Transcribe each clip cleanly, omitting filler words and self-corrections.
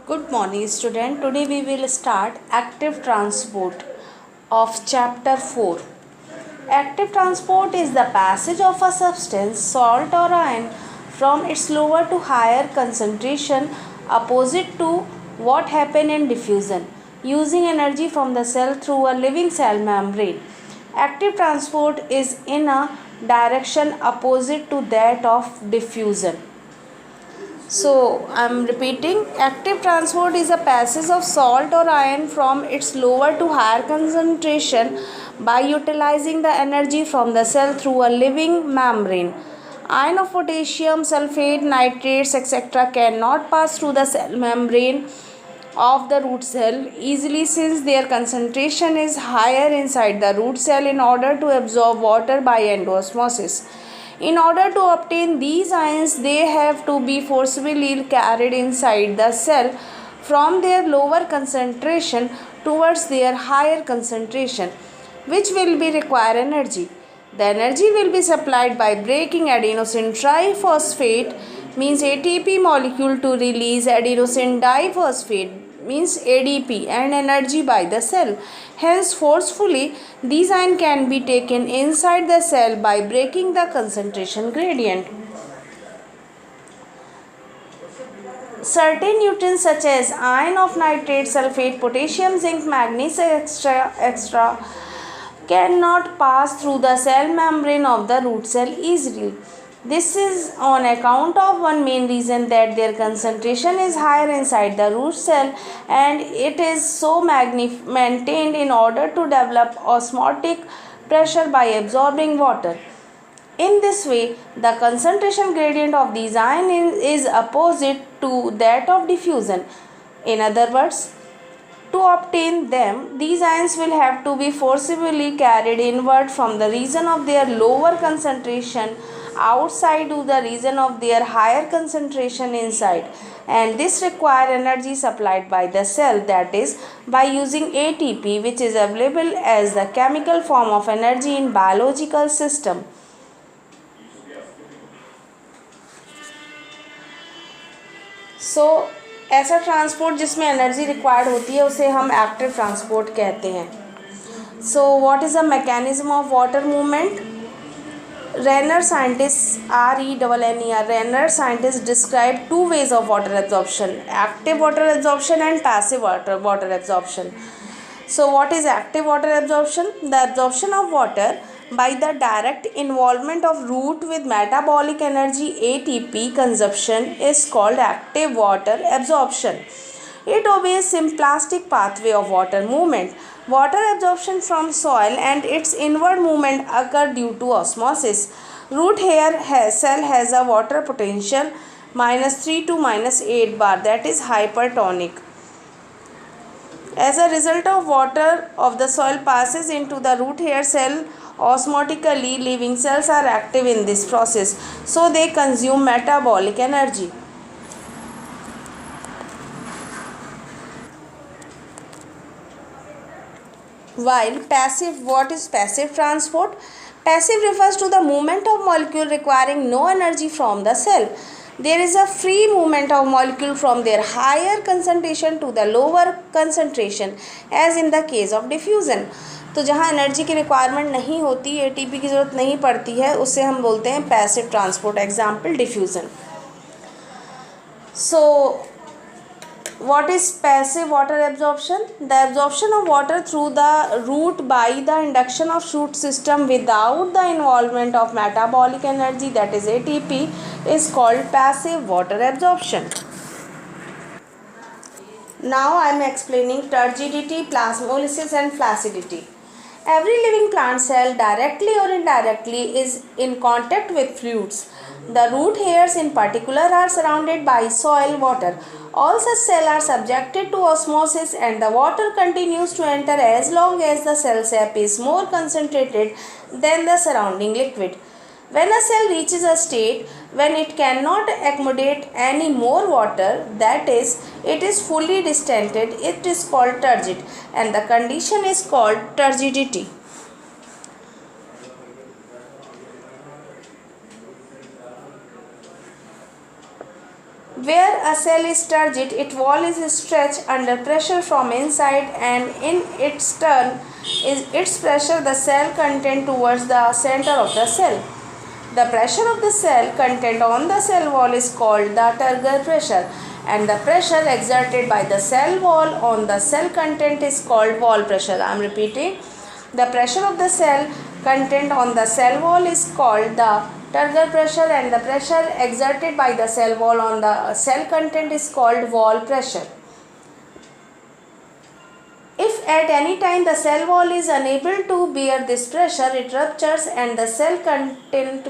Good morning, student. Today we will start active transport of chapter 4. Active transport is the passage of a substance, salt or ion, from its lower to higher concentration, opposite to what happened in diffusion, using energy from the cell through a living cell membrane. Active transport is in a direction opposite to that of diffusion. So, I am repeating, active transport is a passage of salt or ion from its lower to higher concentration by utilizing the energy from the cell through a living membrane. Ion of potassium, sulfate, nitrates, etc. cannot pass through the cell membrane of the root cell easily since their concentration is higher inside the root cell in order to absorb water by endosmosis. In order to obtain these ions, they have to be forcibly carried inside the cell from their lower concentration towards their higher concentration, which will be require energy. The energy will be supplied by breaking adenosine triphosphate means ATP molecule to release adenosine diphosphate means ADP and energy by the cell. Hence forcefully these ions can be taken inside the cell by breaking the concentration gradient. Certain nutrients such as iron of nitrate, sulfate, potassium, zinc, manganese, etc. cannot pass through the cell membrane of the root cell easily. This is on account of one main reason that their concentration is higher inside the root cell and it is so maintained in order to develop osmotic pressure by absorbing water. In this way, the concentration gradient of these ions is opposite to that of diffusion. In other words, to obtain them, these ions will have to be forcibly carried inward from the region of their lower concentration outside to the region of their higher concentration inside, and this requires energy supplied by the cell, that is by using ATP, which is available as the chemical form of energy in biological system. सो ऐसा transport जिसमें energy required होती है उसे हम active transport कहते हैं. So what is the mechanism of water movement? Renner scientists Renner scientists describe two ways of water absorption: active water absorption and passive water absorption. So what is active water absorption? The absorption of water by the direct involvement of root with metabolic energy ATP consumption is called active water absorption. It obeys simplistic pathway of water movement. Water absorption from soil and its inward movement occur due to osmosis. Root hair cell has a water potential -3 to -8 bar, that is hypertonic. As a result of water of the soil passes into the root hair cell osmotically, living cells are active in this process, so they consume metabolic energy. While passive, what is passive transport? Passive refers to the movement of molecule requiring no energy from the cell. There is a free movement of molecule from their higher concentration to the lower concentration as in the case of diffusion. तो जहाँ energy की requirement नहीं होती, ATP की ज़रूरत नहीं पड़ती है, उससे हम बोलते हैं passive transport. Example diffusion. So what is passive water absorption? The absorption of water through the root by the induction of root system without the involvement of metabolic energy, that is ATP, is called passive water absorption. Now I am explaining turgidity, plasmolysis and flaccidity. Every living plant cell, directly or indirectly, is in contact with fluids. The root hairs in particular are surrounded by soil water. All such cells are subjected to osmosis and the water continues to enter as long as the cell sap is more concentrated than the surrounding liquid. When a cell reaches a state when it cannot accommodate any more water, that is, it is fully distended, it is called turgid, and the condition is called turgidity. Where a cell is turgid, its wall is stretched under pressure from inside, and in its turn its pressure the cell content towards the center of the cell. The pressure of the cell content on the cell wall is called the turgor pressure, and the pressure exerted by the cell wall on the cell content is called wall pressure. I am repeating. The pressure of the cell content on the cell wall is called the turgor pressure, and the pressure exerted by the cell wall on the cell content is called wall pressure. If at any time the cell wall is unable to bear this pressure, it ruptures and the cell content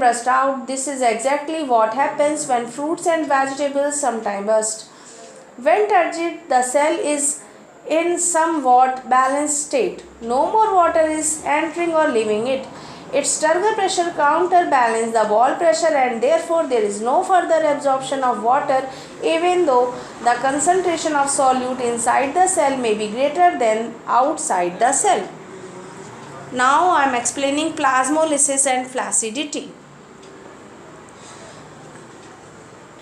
bursts out. This is exactly what happens when fruits and vegetables sometimes burst. When turgid, the cell is in somewhat balanced state. No more water is entering or leaving it. Its turgor pressure counterbalances the wall pressure, and therefore there is no further absorption of water, even though the concentration of solute inside the cell may be greater than outside the cell. Now I am explaining plasmolysis and flaccidity.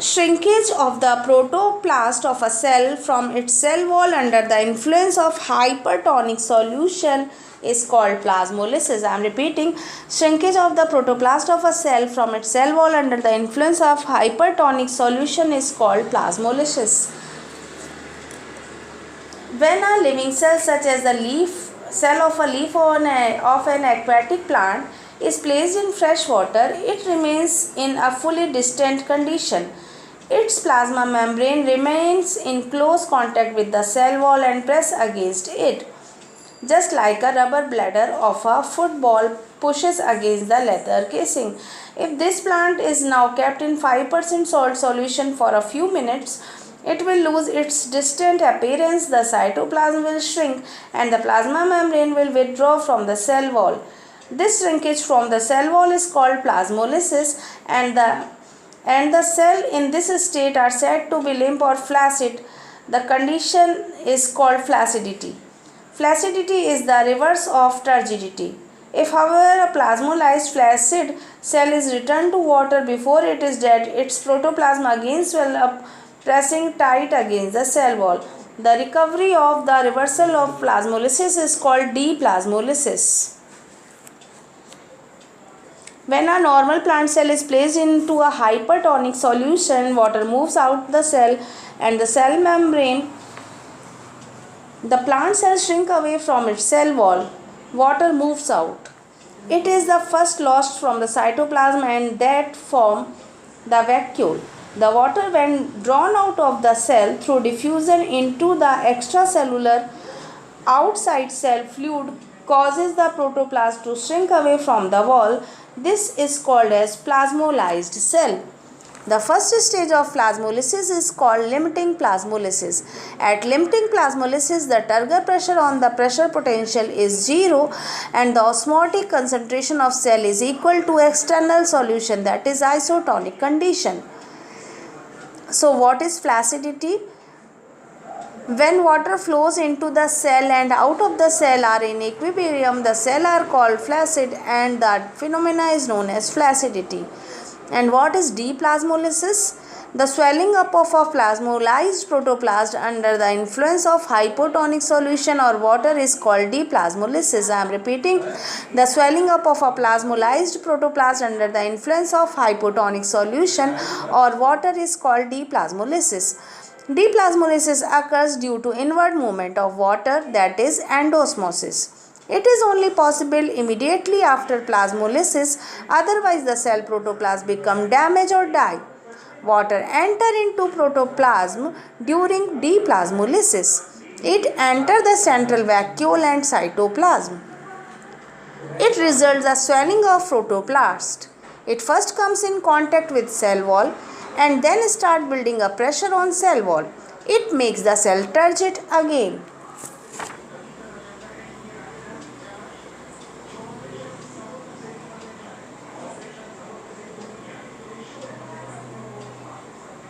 Shrinkage of the protoplast of a cell from its cell wall under the influence of hypertonic solution is called plasmolysis. I am repeating. Shrinkage of the protoplast of a cell from its cell wall under the influence of hypertonic solution is called plasmolysis. When a living cell such as the cell of a leaf of an aquatic plant is placed in fresh water, it remains in a fully distant condition. Its plasma membrane remains in close contact with the cell wall and press against it, just like a rubber bladder of a football pushes against the leather casing. If this plant is now kept in 5% salt solution for a few minutes, it will lose its distant appearance, the cytoplasm will shrink, and the plasma membrane will withdraw from the cell wall. This shrinkage from the cell wall is called plasmolysis, and the cell in this state are said to be limp or flaccid. The condition is called flaccidity. Flaccidity is the reverse of turgidity. If, however, a plasmolyzed flaccid cell is returned to water before it is dead, its protoplasm again swell up, pressing tight against the cell wall. The recovery of the reversal of plasmolysis is called deplasmolysis. When a normal plant cell is placed into a hypertonic solution, water moves out the cell and the cell membrane. The plant cells shrink away from its cell wall. Water moves out. It is the first lost from the cytoplasm and that form the vacuole. The water, when drawn out of the cell through diffusion into the extracellular outside cell fluid, causes the protoplast to shrink away from the wall. This is called as plasmolyzed cell. The first stage of plasmolysis is called limiting plasmolysis. At limiting plasmolysis, the turgor pressure on the pressure potential is 0 and the osmotic concentration of cell is equal to external solution, that is isotonic condition. So what is flaccidity? When water flows into the cell and out of the cell are in equilibrium, the cells are called flaccid and that phenomena is known as flaccidity. And what is deplasmolysis? The swelling up of a plasmolyzed protoplast under the influence of hypotonic solution or water is called deplasmolysis. I am repeating. The swelling up of a plasmolyzed protoplast under the influence of hypotonic solution or water is called deplasmolysis. Deplasmolysis occurs due to inward movement of water, that is endosmosis. It is only possible immediately after plasmolysis, otherwise the cell protoplasm become damaged or die. Water enter into protoplasm during deplasmolysis. It enter the central vacuole and cytoplasm. It results a swelling of protoplast. It first comes in contact with cell wall and then start building a pressure on cell wall. It makes the cell turgid again.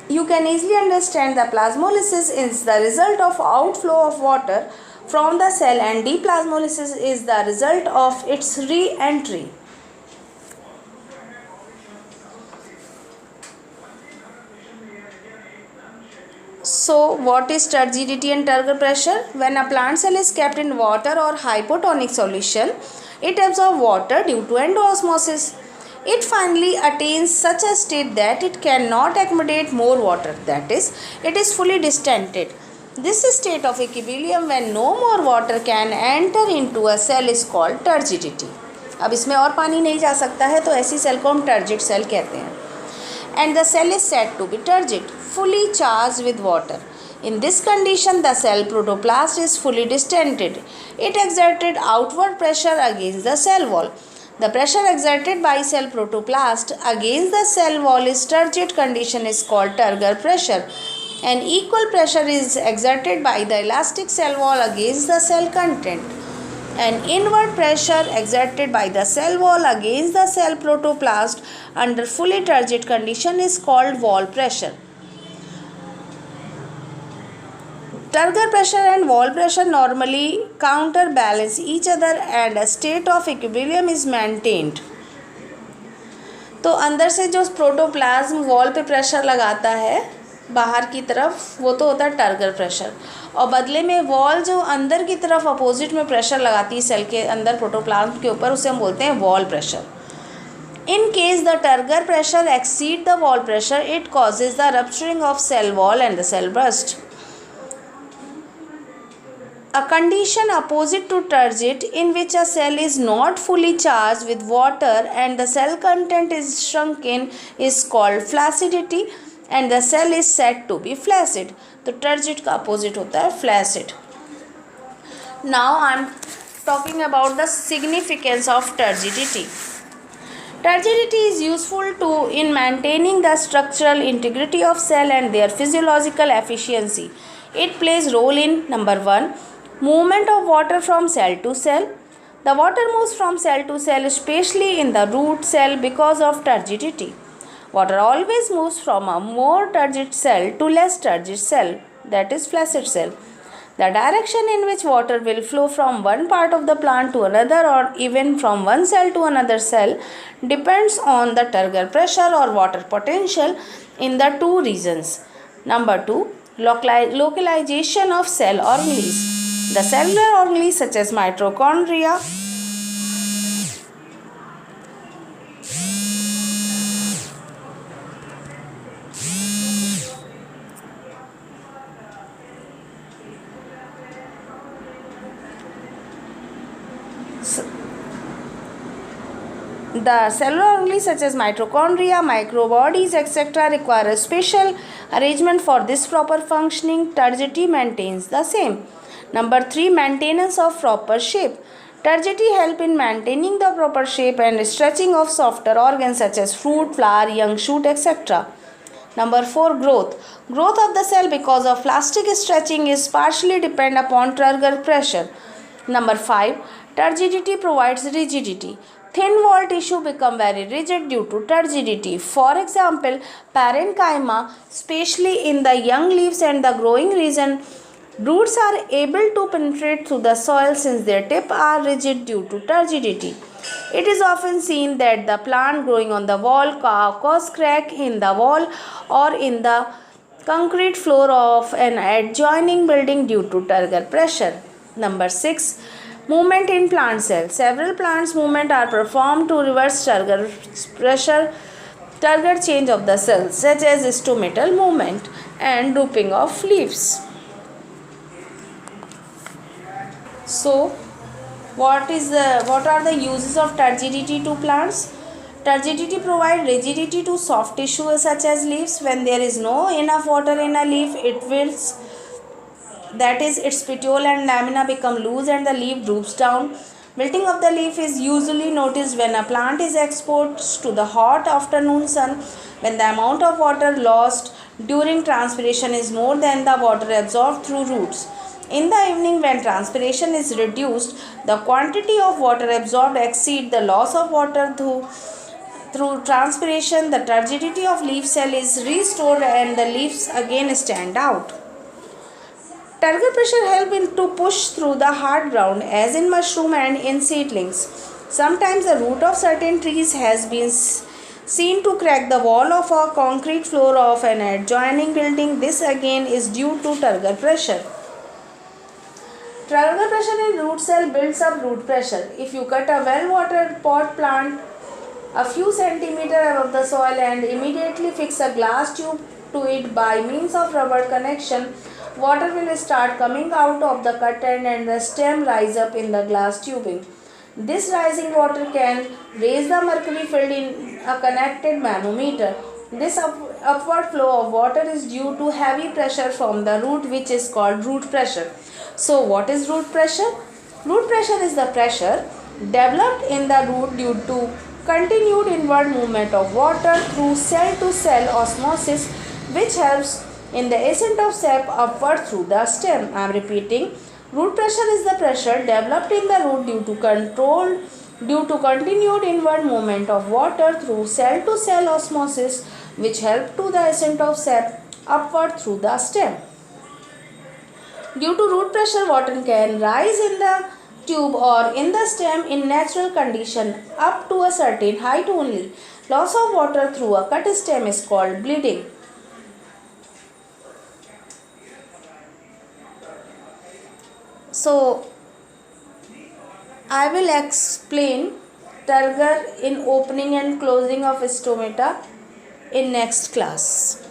You can easily understand the plasmolysis is the result of outflow of water from the cell and deplasmolysis is the result of its re-entry. So, what is turgidity and turgor pressure? When a plant cell is kept in water or hypotonic solution, it absorbs water due to endosmosis. It finally attains such a state that it cannot accommodate more water, that is, it is fully distended. This state of equilibrium when no more water can enter into a cell is called turgidity. अब इसमें और पानी नहीं जा सकता है तो ऐसी सेल को हम टर्जिड सेल कहते हैं. And the cell is said to be turgid, fully charged with water. In this condition, the cell protoplast is fully distended. It exerted outward pressure against the cell wall. The pressure exerted by cell protoplast against the cell wall is turgid condition is called turgor pressure. An equal pressure is exerted by the elastic cell wall against the cell content. An inward pressure exerted by the cell wall against the cell protoplast under fully turgid condition is called wall pressure. Turgor pressure and wall pressure normally counterbalance each other and a state of equilibrium is maintained. तो अंदर से जो protoplasm wall पे pressure लगाता है बाहर की तरफ वो तो होता है टर्गर प्रेशर, और बदले में वॉल जो अंदर की तरफ अपोजिट में प्रेशर लगाती है सेल के अंदर प्रोटोप्लाज्म के ऊपर, उसे हम बोलते हैं wall pressure. In case the turgor pressure exceed the wall pressure, it causes the rupturing of cell wall and the cell burst. A condition opposite to turgid in which a cell is not fully charged with water and the cell content is shrunken is called flaccidity and the cell is said to be flaccid. तो turgid का opposite होता है flaccid. Now I am talking about the significance of turgidity. Turgidity is useful in maintaining the structural integrity of cell and their physiological efficiency. It plays role in number 1, movement of water from cell to cell. The water moves from cell to cell, especially in the root cell because of turgidity. Water always moves from a more turgid cell to less turgid cell, that is flaccid cell. The direction in which water will flow from one part of the plant to another or even from one cell to another cell depends on the turgor pressure or water potential in the two regions. Number 2, localization of cell organelles. The cellular organelles such as mitochondria, the cellular organelles such as mitochondria, microbodies, etc. require a special arrangement for this proper functioning. Turgidity maintains the same. Number 3, maintenance of proper shape. Turgidity help in maintaining the proper shape and stretching of softer organs such as fruit, flower, young shoot, etc. Number 4, growth. Growth of the cell because of plastic stretching is partially depend upon turgor pressure. Number 5, turgidity provides rigidity. Thin wall tissue become very rigid due to turgidity. For example, parenchyma, especially in the young leaves and the growing region, roots are able to penetrate through the soil since their tips are rigid due to turgidity. It is often seen that the plant growing on the wall cause crack in the wall or in the concrete floor of an adjoining building due to turgor pressure. Number 6, movement in plant cell. Several plants movement are performed to reverse turgor pressure, turgor change of the cells such as stomatal movement and drooping of leaves. So, what are the uses of turgidity to plants? Turgidity provides rigidity to soft tissue such as leaves. When there is no enough water in a leaf, it wilts. That is, its petiole and lamina become loose and the leaf droops down. Wilting of the leaf is usually noticed when a plant is exposed to the hot afternoon sun, when the amount of water lost during transpiration is more than the water absorbed through roots. In the evening, when transpiration is reduced, the quantity of water absorbed exceeds the loss of water through transpiration. The turgidity of leaf cell is restored and the leaves again stand out. Turgor pressure helps to push through the hard ground as in mushroom and in seedlings. Sometimes the root of certain trees has been seen to crack the wall of a concrete floor of an adjoining building. This again is due to turgor pressure. Turgor pressure in root cell builds up root pressure. If you cut a well-watered pot plant a few centimeters above the soil and immediately fix a glass tube to it by means of rubber connection, water will start coming out of the cut end and the stem rise up in the glass tubing. This rising water can raise the mercury field in a connected manometer. This upward flow of water is due to heavy pressure from the root, which is called root pressure. So what is root pressure? Root pressure is the pressure developed in the root due to continued inward movement of water through cell to cell osmosis, which helps in the ascent of sap upward through the stem. I am repeating. Root pressure is the pressure developed in the root due to continued inward movement of water through cell to cell osmosis, which help to the ascent of sap upward through the stem. Due to root pressure, water can rise in the tube or in the stem in natural condition up to a certain height only. Loss of water through a cut stem is called bleeding. So, I will explain turgor in opening and closing of stomata in next class.